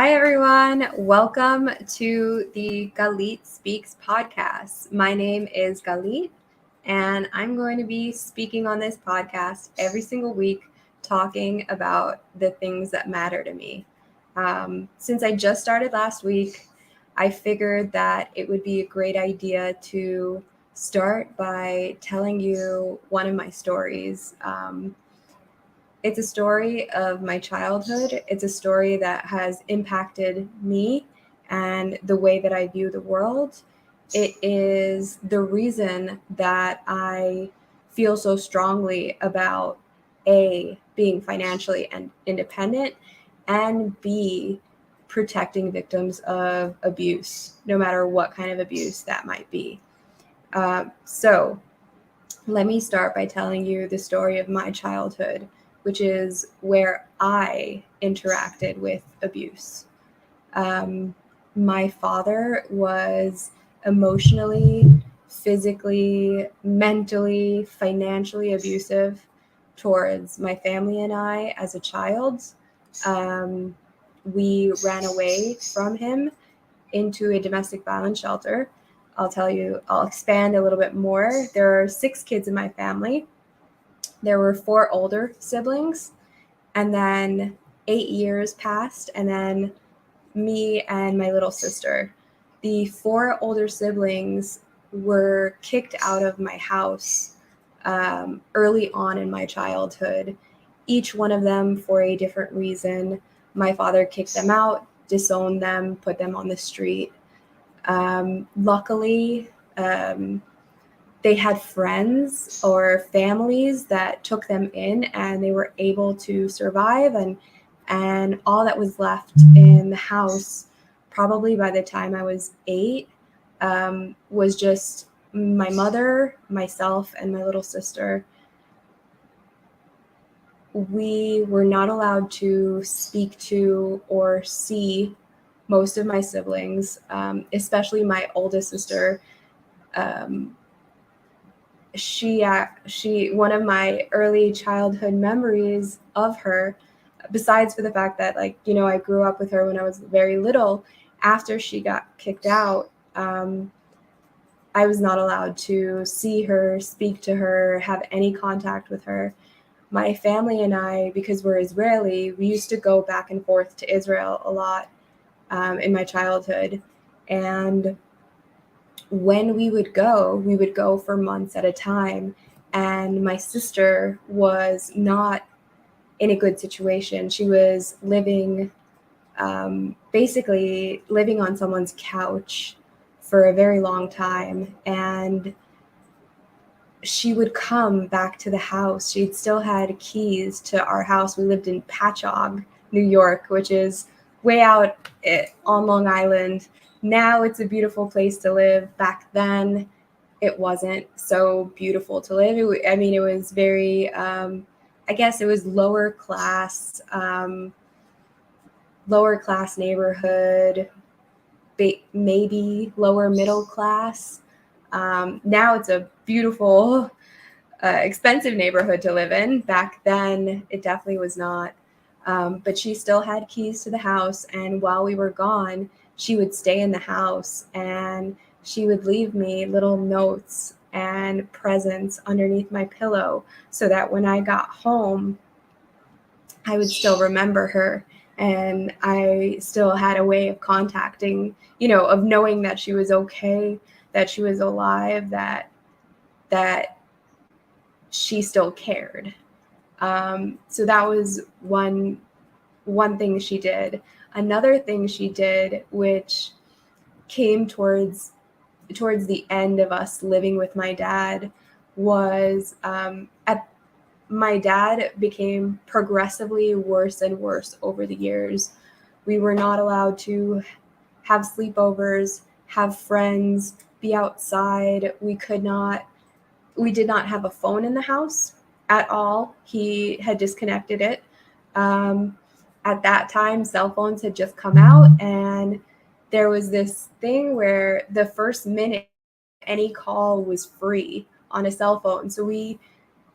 Hi, everyone. Welcome to the Galit Speaks podcast. My name is Galit, and I'm going to be speaking on this podcast every single week, talking about the things that matter to me. Since I just started last week, I figured that it would be a great idea to start by telling you one of my stories. It's a story of my childhood. It's a story that has impacted me and the way that I view the world. It is the reason that I feel so strongly about A, being financially and independent, and B, protecting victims of abuse, no matter what kind of abuse that might be. So let me start by telling you the story of my childhood, which is where I interacted with abuse. My father was emotionally, physically, mentally, financially abusive towards my family and I as a child. We ran away from him into a domestic violence shelter. I'll expand a little bit more. There are 6 kids in my family. There were 4 older siblings, and then 8 years passed, and then me and my little sister. The 4 older siblings were kicked out of my house early on in my childhood, each one of them for a different reason. My father kicked them out, disowned them, put them on the street. Luckily, they had friends or families that took them in, and they were able to survive. And all that was left in the house, probably by the time I was 8, was just my mother, myself, and my little sister. We were not allowed to speak to or see most of my siblings, especially my oldest sister. She one of my early childhood memories of her, besides for the fact that I grew up with her when I was very little, after she got kicked out, I was not allowed to see her, speak to her, have any contact with her. My family and I, because we're Israeli, we used to go back and forth to Israel a lot in my childhood. And when we would go for months at a time. And my sister was not in a good situation. She was basically living on someone's couch for a very long time. And she would come back to the house. She'd still had keys to our house. We lived in Patchogue, New York, which is way out on Long Island. Now it's a beautiful place to live. Back then, it wasn't so beautiful to live. It was very, I guess it was lower class neighborhood, maybe lower middle class. Now it's a beautiful, expensive neighborhood to live in. Back then, it definitely was not. But she still had keys to the house, and while we were gone, she would stay in the house, and she would leave me little notes and presents underneath my pillow so that when I got home, I would still remember her, and I still had a way of contacting, of knowing that she was okay, that she was alive, that she still cared. So that was one thing she did. Another thing she did, which came towards the end of us living with my dad, was my dad became progressively worse and worse over the years. We were not allowed to have sleepovers, have friends, be outside. We did not have a phone in the house at all. He had disconnected it. At that time, cell phones had just come out, and there was this thing where the first minute any call was free on a cell phone. So we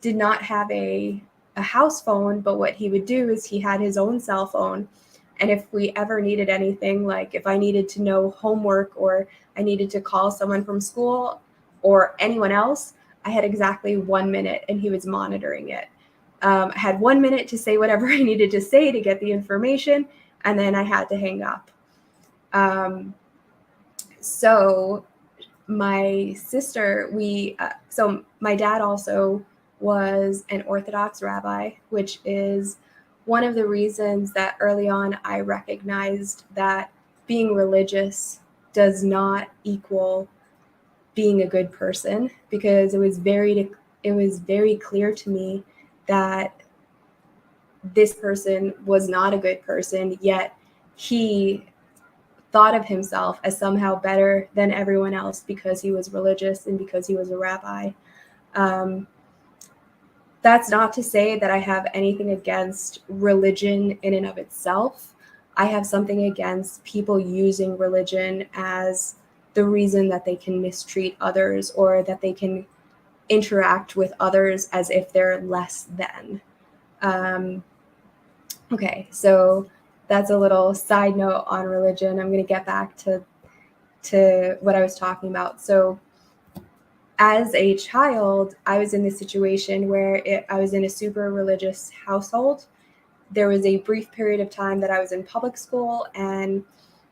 did not have a house phone, but what he would do is he had his own cell phone. And if we ever needed anything, like if I needed to know homework or I needed to call someone from school or anyone else, I had exactly 1 minute and he was monitoring it. I had 1 minute to say whatever I needed to say to get the information, and then I had to hang up. So my sister, so my dad also was an Orthodox rabbi, which is one of the reasons that early on I recognized that being religious does not equal being a good person, because it was very clear to me that this person was not a good person, yet he thought of himself as somehow better than everyone else because he was religious and because he was a rabbi. That's not to say that I have anything against religion in and of itself. I have something against people using religion as the reason that they can mistreat others or that they can interact with others as if they're less than. Okay, so that's a little side note on religion. I'm going to get back to what I was talking about. So as a child, I was in this situation where I was in a super religious household. There was a brief period of time that I was in public school, and,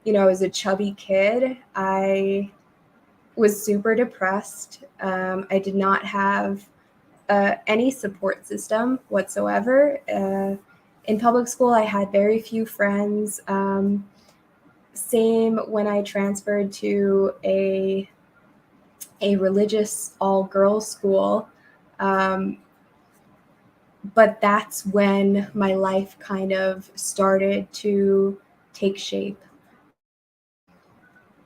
as a chubby kid, I was super depressed. I did not have any support system whatsoever. In public school, I had very few friends. Same when I transferred to a religious all-girls school. But that's when my life kind of started to take shape,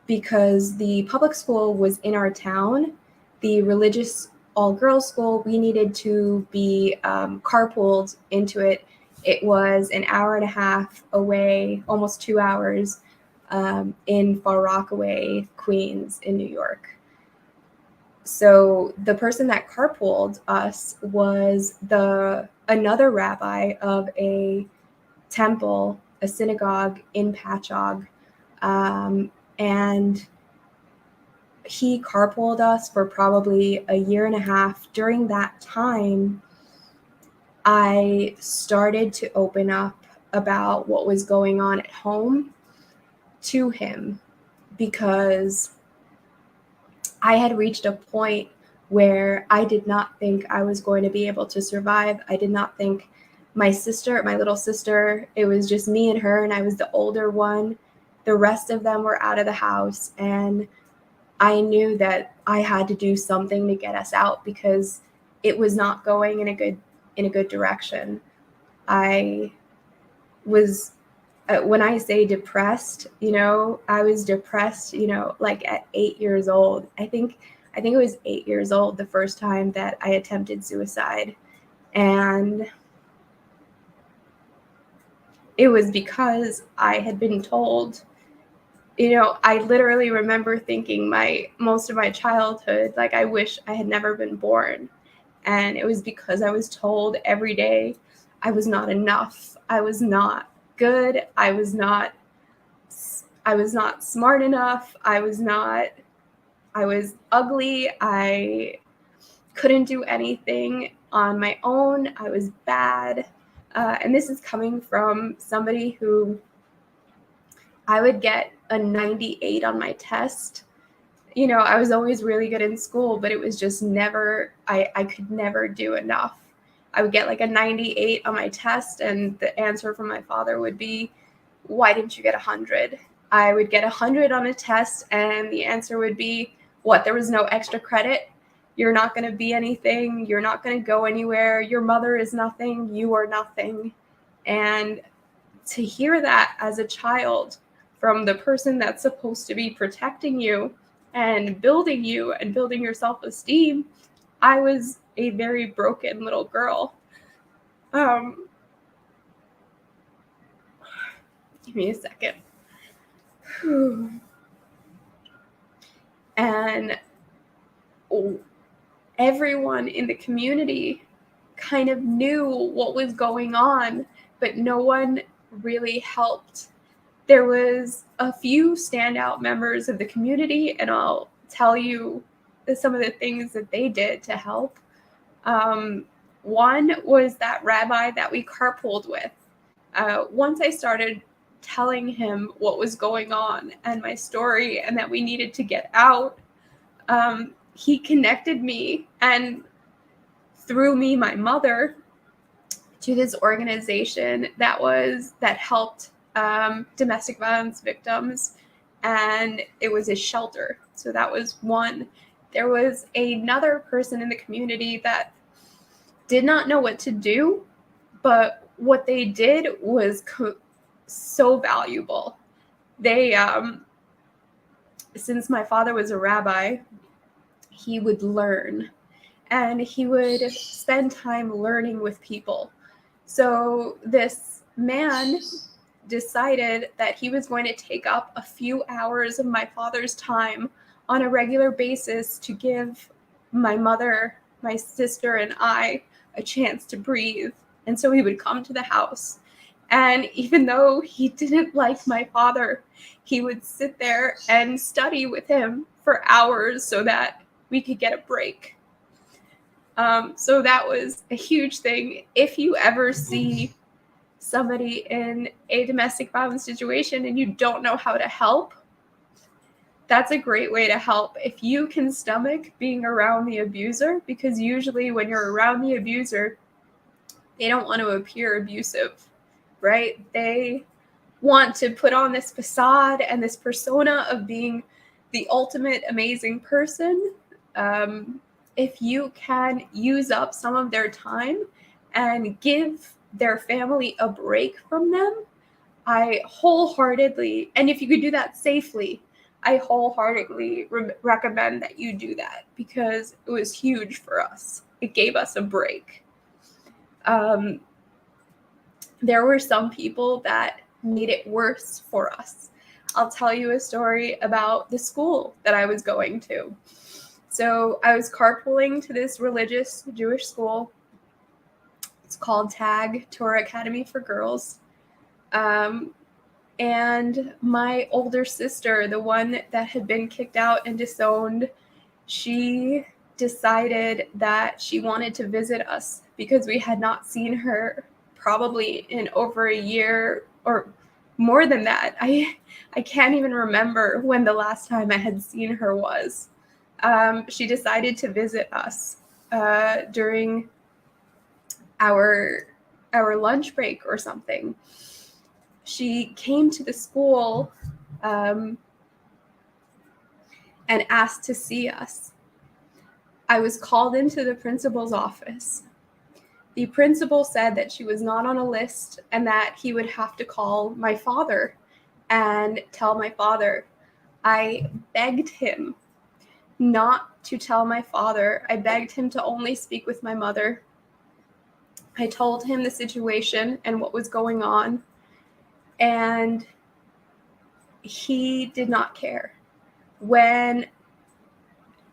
because the public school was in our town. The religious all-girls school, we needed to be carpooled into it. It was an hour and a half away, almost 2 hours, in Far Rockaway, Queens, in New York. So the person that carpooled us was another rabbi of a temple, a synagogue in Patchogue. And he carpooled us for probably a year and a half. During that time, I started to open up about what was going on at home to him, because I had reached a point where I did not think I was going to be able to survive. I did not think my little sister, it was just me and her, and I was the older one. The rest of them were out of the house, and I knew that I had to do something to get us out because it was not going in a good direction. I was, when I say depressed, I was depressed, like at 8 years old. I think it was 8 years old the first time that I attempted suicide. And it was because I had been told, I literally remember thinking most of my childhood, like, I wish I had never been born. And it was because I was told every day I was not enough. I was not good. I was not smart enough. I was ugly. I couldn't do anything on my own. I was bad. And this is coming from somebody who, I would get a 98 on my test. I was always really good in school, but it was just never, I could never do enough. I would get like a 98 on my test, and the answer from my father would be, why didn't you get 100? I would get 100 on a test, and the answer would be, what, there was no extra credit? You're not going to be anything. You're not going to go anywhere. Your mother is nothing. You are nothing. And to hear that as a child from the person that's supposed to be protecting you and building your self-esteem, I was a very broken little girl. Give me a second. And everyone in the community kind of knew what was going on, but no one really helped. There was a few standout members of the community, and I'll tell you some of the things that they did to help. One was that rabbi that we carpooled with. Once I started telling him what was going on and my story and that we needed to get out, he connected me and through me, my mother, to this organization that helped domestic violence victims, and it was a shelter. So that was one. There was another person in the community that did not know what to do, but what they did was so valuable. They, since my father was a rabbi, he would learn, and he would spend time learning with people. So this man decided that he was going to take up a few hours of my father's time on a regular basis to give my mother, my sister, and I a chance to breathe. And so he would come to the house. And even though he didn't like my father, he would sit there and study with him for hours so that we could get a break. So that was a huge thing. If you ever see somebody in a domestic violence situation and you don't know how to help, that's a great way to help. If you can stomach being around the abuser, because usually when you're around the abuser, they don't want to appear abusive, right? They want to put on this facade and this persona of being the ultimate amazing person. If you can use up some of their time and give their family a break from them, I wholeheartedly, and if you could do that safely, I wholeheartedly recommend that you do that, because it was huge for us. It gave us a break. There were some people that made it worse for us. I'll tell you a story about the school that I was going to. So I was carpooling to this religious Jewish school. It's called TAG, Torah Academy for Girls. And my older sister, the one that had been kicked out and disowned, she decided that she wanted to visit us because we had not seen her probably in over a year or more than that. I can't even remember when the last time I had seen her was. She decided to visit us during our lunch break or something. She came to the school and asked to see us. I was called into the principal's office. The principal said that she was not on a list and that he would have to call my father and tell my father. I begged him not to tell my father. I begged him to only speak with my mother. I told him the situation and what was going on, and he did not care. When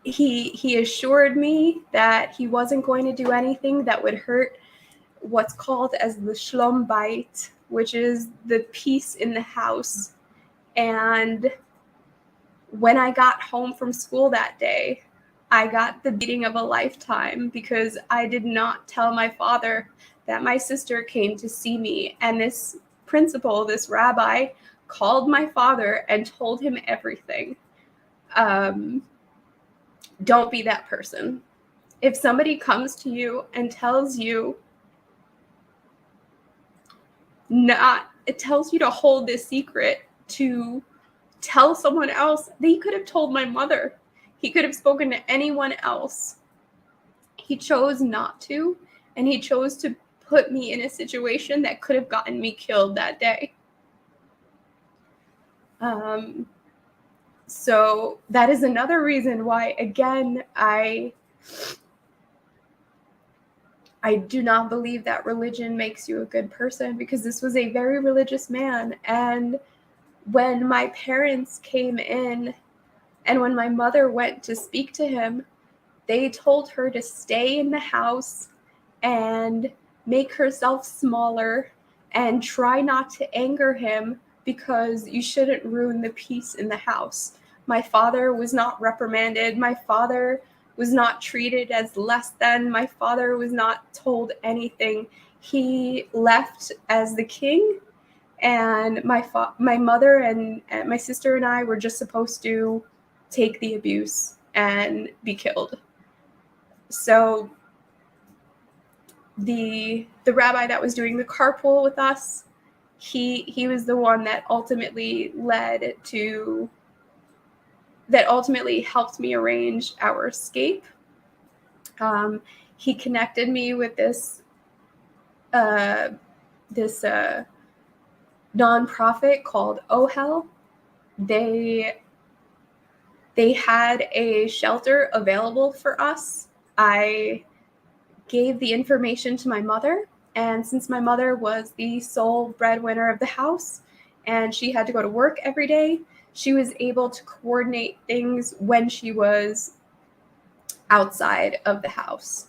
he assured me that he wasn't going to do anything that would hurt what's called as the shlom bayit, which is the peace in the house. And when I got home from school that day, I got the beating of a lifetime because I did not tell my father that my sister came to see me. And this principal, this rabbi, called my father and told him everything. Don't be that person. If somebody comes to you and tells you it tells you to hold this secret, to tell someone else, he could have told my mother. He could have spoken to anyone else. He chose not to, and he chose to put me in a situation that could have gotten me killed that day. So that is another reason why, again, I do not believe that religion makes you a good person, because this was a very religious man. And when my parents came in and when my mother went to speak to him, they told her to stay in the house and make herself smaller and try not to anger him because you shouldn't ruin the peace in the house. My father was not reprimanded. My father was not treated as less than. My father was not told anything. He left as the king, and my mother and my sister and I were just supposed to take the abuse and be killed. So the rabbi that was doing the carpool with us, he was the one that ultimately helped me arrange our escape. He connected me with this nonprofit called OHEL. They had a shelter available for us. I gave the information to my mother, and since my mother was the sole breadwinner of the house and she had to go to work every day, she was able to coordinate things when she was outside of the house.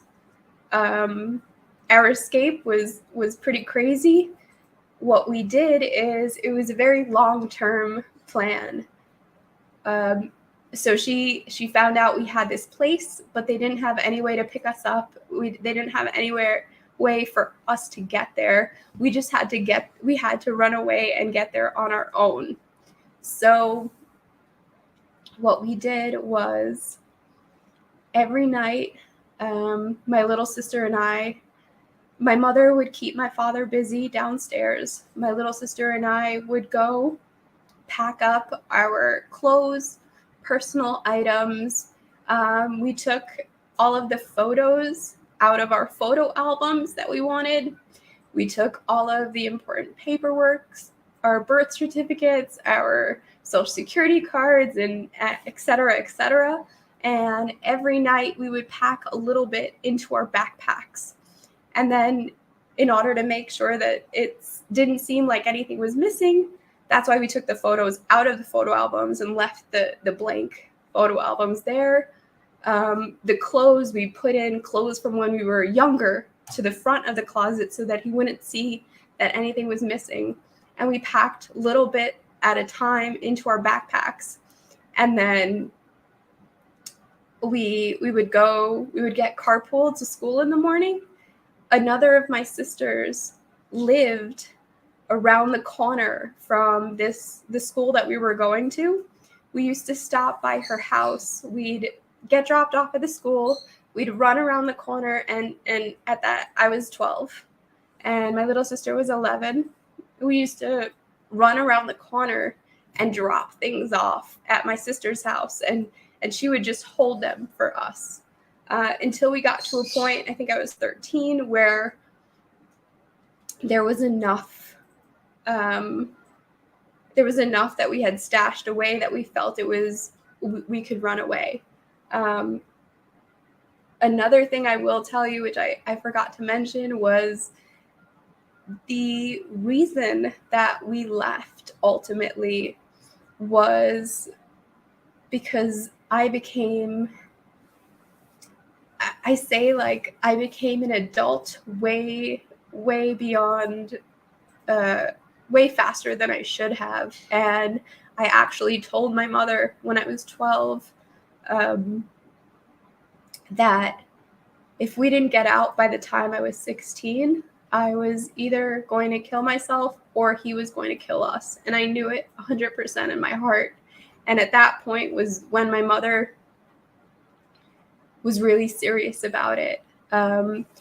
Our escape was pretty crazy. What we did is, it was a very long-term plan. So she found out we had this place, but they didn't have any way to pick us up. They didn't have way for us to get there. We just had to run away and get there on our own. So what we did was, every night, my little sister and I, my mother would keep my father busy downstairs. My little sister and I would go pack up our clothes, personal items. We took all of the photos out of our photo albums that we wanted. We took all of the important paperwork, our birth certificates, our social security cards, and et cetera, et cetera. And every night we would pack a little bit into our backpacks. And then, in order to make sure that it didn't seem like anything was missing, that's why we took the photos out of the photo albums and left the blank photo albums there. The clothes, we put in clothes from when we were younger to the front of the closet so that he wouldn't see that anything was missing. And we packed a little bit at a time into our backpacks. And then we would get carpooled to school in the morning. Another of my sisters lived around the corner from the school that we were going to. We used to stop by her house. We'd get dropped off at the school. We'd run around the corner, and at that, I was 12, and my little sister was 11. We used to run around the corner and drop things off at my sister's house, and she would just hold them for us until we got to a point, I think I was 13, where there was enough that we had stashed away that we felt we could run away. Another thing I will tell you, which I forgot to mention, was the reason that we left ultimately was because I became an adult way beyond, way faster than I should have. And I actually told my mother when I was 12 that if we didn't get out by the time I was 16, I was either going to kill myself or he was going to kill us. And I knew it 100% in my heart. And at that point was when my mother was really serious about it.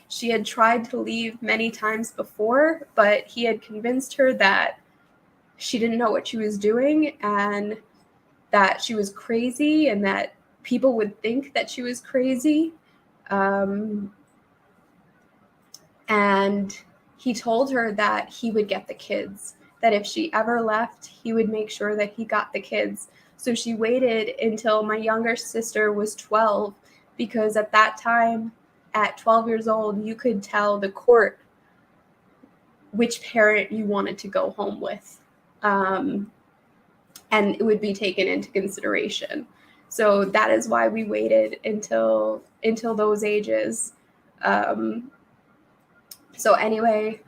She had tried to leave many times before, but he had convinced her that she didn't know what she was doing and that she was crazy and that people would think that she was crazy. And he told her that he would get the kids, that if she ever left, he would make sure that he got the kids. So she waited until my younger sister was 12, because at that time, at 12 years old, you could tell the court which parent you wanted to go home with. And it would be taken into consideration. So that is why we waited until those ages. So anyway,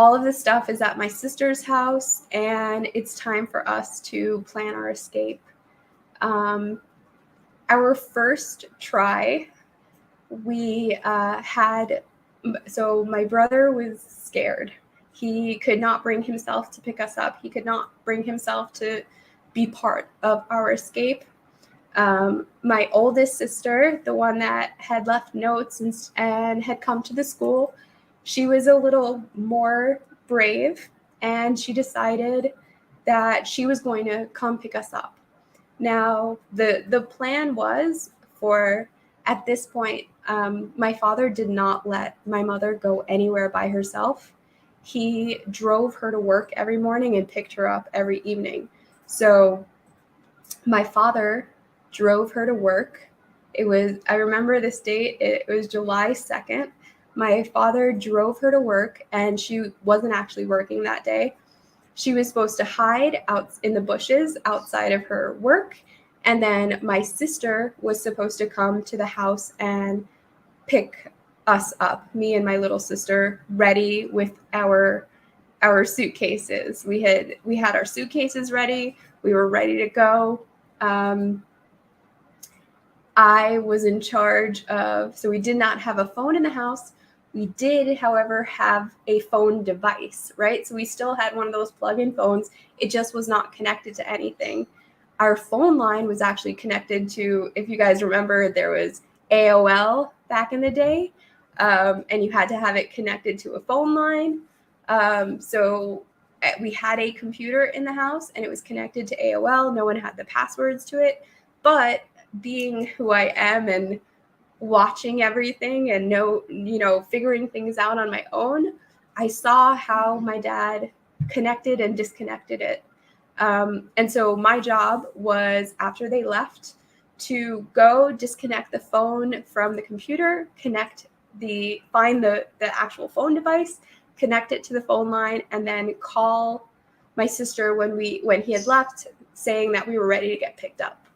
all of the stuff is at my sister's house, and it's time for us to plan our escape. Our first try, we so my brother was scared. He could not bring himself to pick us up. He could not bring himself to be part of our escape. My oldest sister, the one that had left notes and had come to the school, she was a little more brave, and she decided that she was going to come pick us up. Now, the plan was for, at this point, my father did not let my mother go anywhere by herself. He drove her to work every morning and picked her up every evening. So my father drove her to work. I remember this date, it was July 2nd. My father drove her to work, and she wasn't actually working that day. She was supposed to hide out in the bushes outside of her work. And then my sister was supposed to come to the house and pick us up, me and my little sister, ready with our suitcases. We had our suitcases ready. We were ready to go. I was in charge of, so we did not have a phone in the house. We did, however, have a phone device, right? So we still had one of those plug-in phones. It just was not connected to anything. Our phone line was actually connected to, if you guys remember, there was AOL back in the day, and you had to have it connected to a phone line. So we had a computer in the house, and it was connected to AOL. No one had the passwords to it. But being who I am and watching everything and figuring things out on my own, I saw how my dad connected and disconnected it. And so my job was, after they left, to go disconnect the phone from the computer, find the actual phone device, connect it to the phone line, and then call my sister when he had left, saying that we were ready to get picked up.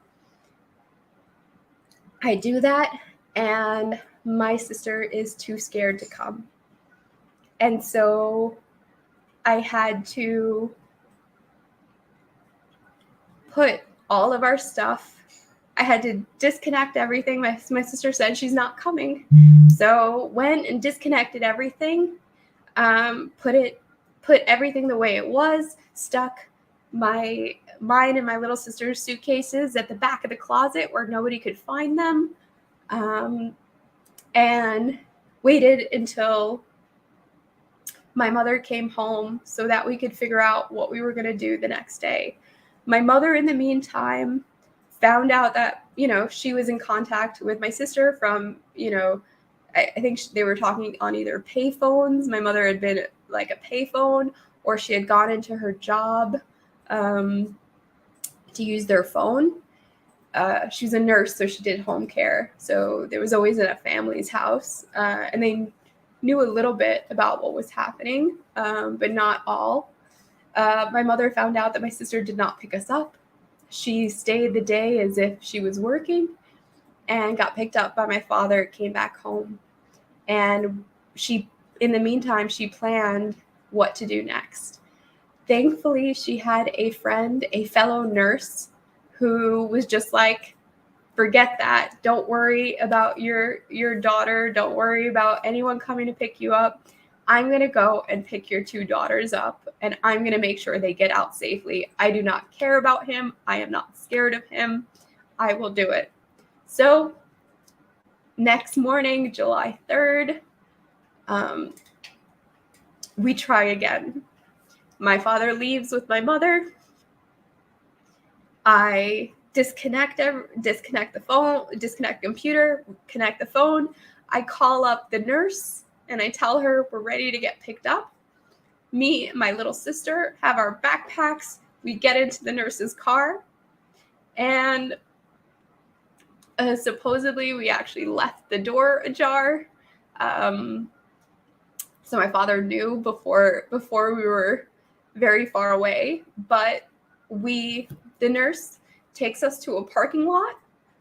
I do that, and my sister is too scared to come. And so I had to put all of our stuff, I had to disconnect everything. My sister said she's not coming. So went and disconnected everything, put everything the way it was, stuck mine and my little sister's suitcases at the back of the closet where nobody could find them, and waited until my mother came home so that we could figure out what we were going to do the next day. My mother, in the meantime, found out that, she was in contact with my sister from, I think they were talking on either pay phones. My mother had been like a pay phone, or she had gone into her job to use their phone. She was a nurse, so she did home care. So there was always in a family's house, and they knew a little bit about what was happening, but not all. My mother found out that my sister did not pick us up. She stayed the day as if she was working and got picked up by my father, came back home. And in the meantime, she planned what to do next. Thankfully, she had a friend, a fellow nurse, who was just like, forget that. Don't worry about your daughter. Don't worry about anyone coming to pick you up. I'm going to go and pick your two daughters up, and I'm going to make sure they get out safely. I do not care about him. I am not scared of him. I will do it. So next morning, July 3rd, we try again. My father leaves with my mother. I disconnect the phone, disconnect the computer, connect the phone. I call up the nurse and I tell her we're ready to get picked up. Me and my little sister have our backpacks. We get into the nurse's car, and supposedly we actually left the door ajar. So my father knew before we were very far away, but the nurse takes us to a parking lot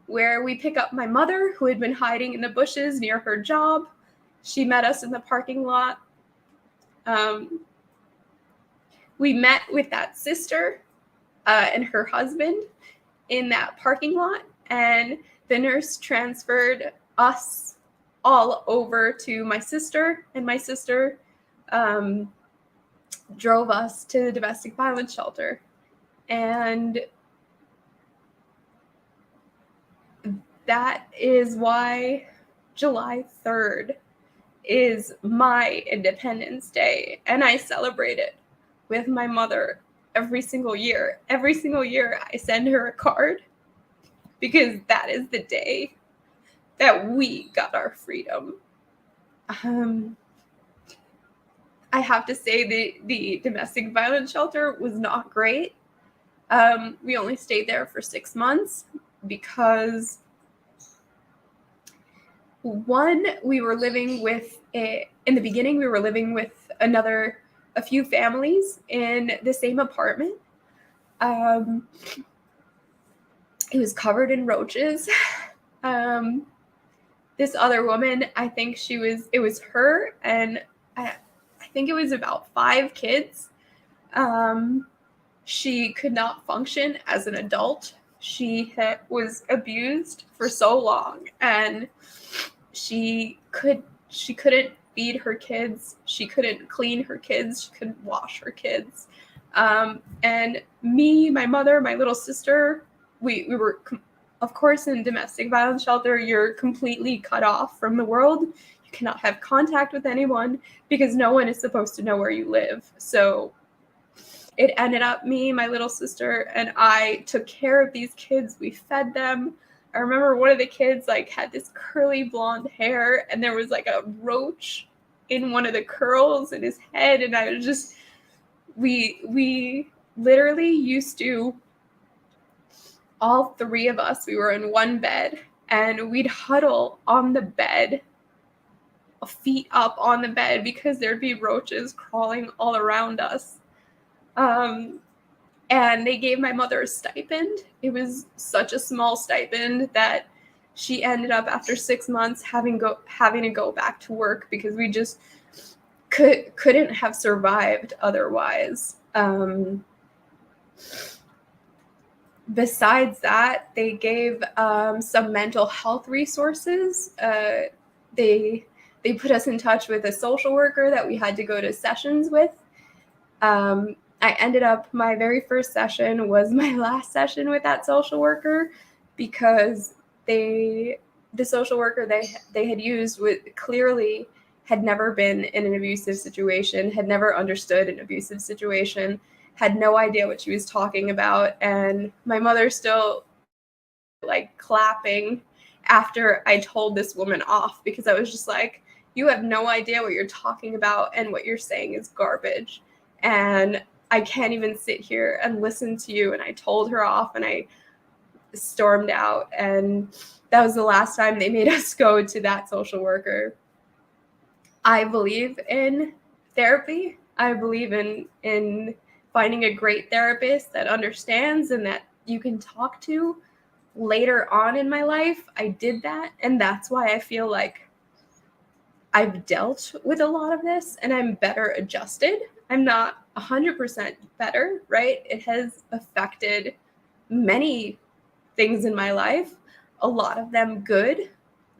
where we pick up my mother, who had been hiding in the bushes near her job. She met us in the parking lot. we met with that sister and her husband in that parking lot, and the nurse transferred us all over to my sister, and my sister drove us to the domestic violence shelter. And that is why July 3rd is my Independence Day, and I celebrate it with my mother every single year. Every single year I send her a card, because that is the day that we got our freedom. I have to say the domestic violence shelter was not great. We only stayed there for 6 months because, one, we were living with in the beginning, we were living with a few families in the same apartment. It was covered in roaches. This other woman, I think it was her, and I think it was about 5 kids. She could not function as an adult. She was abused for so long, and she couldn't feed her kids. She couldn't clean her kids. She couldn't wash her kids. And me, my mother, my little sister, we were, of course, in domestic violence shelter, you're completely cut off from the world. You cannot have contact with anyone because no one is supposed to know where you live. So it ended up me, my little sister, and I took care of these kids. We fed them. I remember one of the kids had this curly blonde hair, and there was a roach in one of the curls in his head. And I was just, we literally used to, all 3 of us, we were in one bed, and we'd huddle on the bed, feet up on the bed, because there'd be roaches crawling all around us. And they gave my mother a stipend. It was such a small stipend that she ended up, after 6 months, having to go back to work, because we just couldn't have survived otherwise. Besides that, they gave some mental health resources. They put us in touch with a social worker that we had to go to sessions with. I ended up, my very first session was my last session with that social worker, because the social worker they had used clearly had never been in an abusive situation, had never understood an abusive situation, had no idea what she was talking about. And my mother still clapping after I told this woman off, because I was just like, you have no idea what you're talking about, and what you're saying is garbage. And I can't even sit here and listen to you. And I told her off, and I stormed out. And that was the last time they made us go to that social worker. I believe in therapy. I believe in finding a great therapist that understands and that you can talk to. Later on in my life, I did that. And that's why I feel like I've dealt with a lot of this and I'm better adjusted. I'm not 100% better, right? It has affected many things in my life, a lot of them good.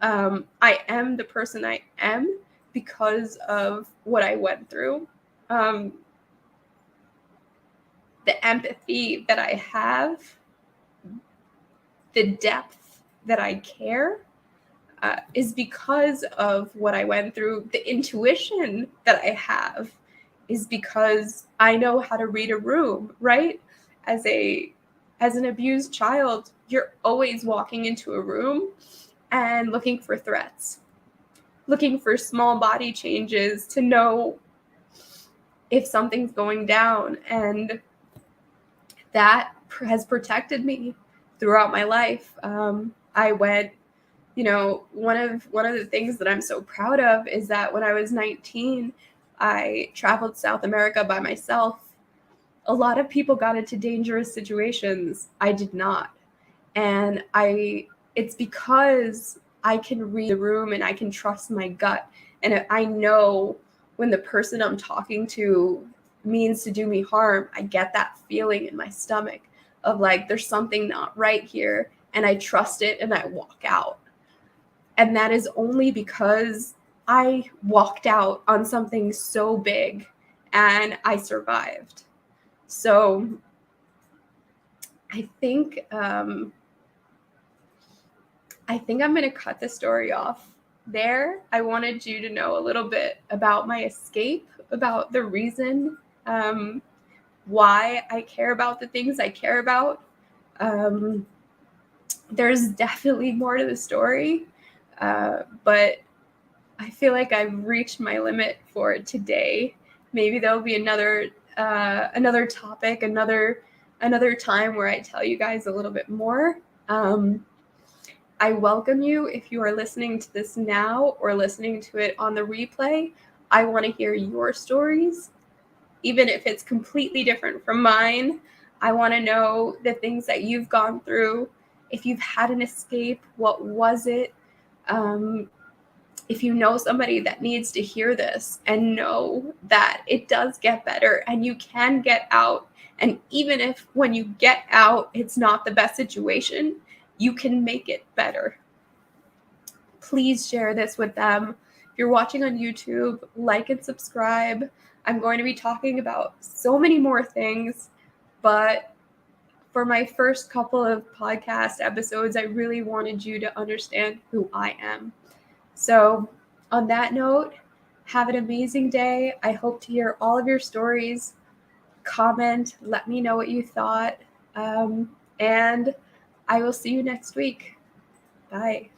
I am the person I am because of what I went through. The empathy that I have, the depth that I care, is because of what I went through. The intuition that I have is because I know how to read a room, right? As an abused child, you're always walking into a room and looking for threats, looking for small body changes to know if something's going down. And that has protected me throughout my life. I went, one of the things that I'm so proud of is that when I was 19, I traveled South America by myself. A lot of people got into dangerous situations. I did not. And it's because I can read the room and I can trust my gut. And I know when the person I'm talking to means to do me harm, I get that feeling in my stomach of like, there's something not right here, and I trust it and I walk out. And that is only because I walked out on something so big and I survived. So I think I'm going to cut the story off there. I wanted you to know a little bit about my escape, about the reason why I care about the things I care about. There's definitely more to the story, but I feel like I've reached my limit for today. Maybe there'll be another topic, another time where I tell you guys a little bit more. I welcome you if you are listening to this now or listening to it on the replay. I want to hear your stories, even if it's completely different from mine. I want to know the things that you've gone through. If you've had an escape, what was it? If you know somebody that needs to hear this and know that it does get better and you can get out, and even if when you get out, it's not the best situation, you can make it better. Please share this with them. If you're watching on YouTube, like and subscribe. I'm going to be talking about so many more things, but for my first couple of podcast episodes, I really wanted you to understand who I am. So on that note, have an amazing day. I hope to hear all of your stories. Comment, let me know what you thought. And I will see you next week. Bye.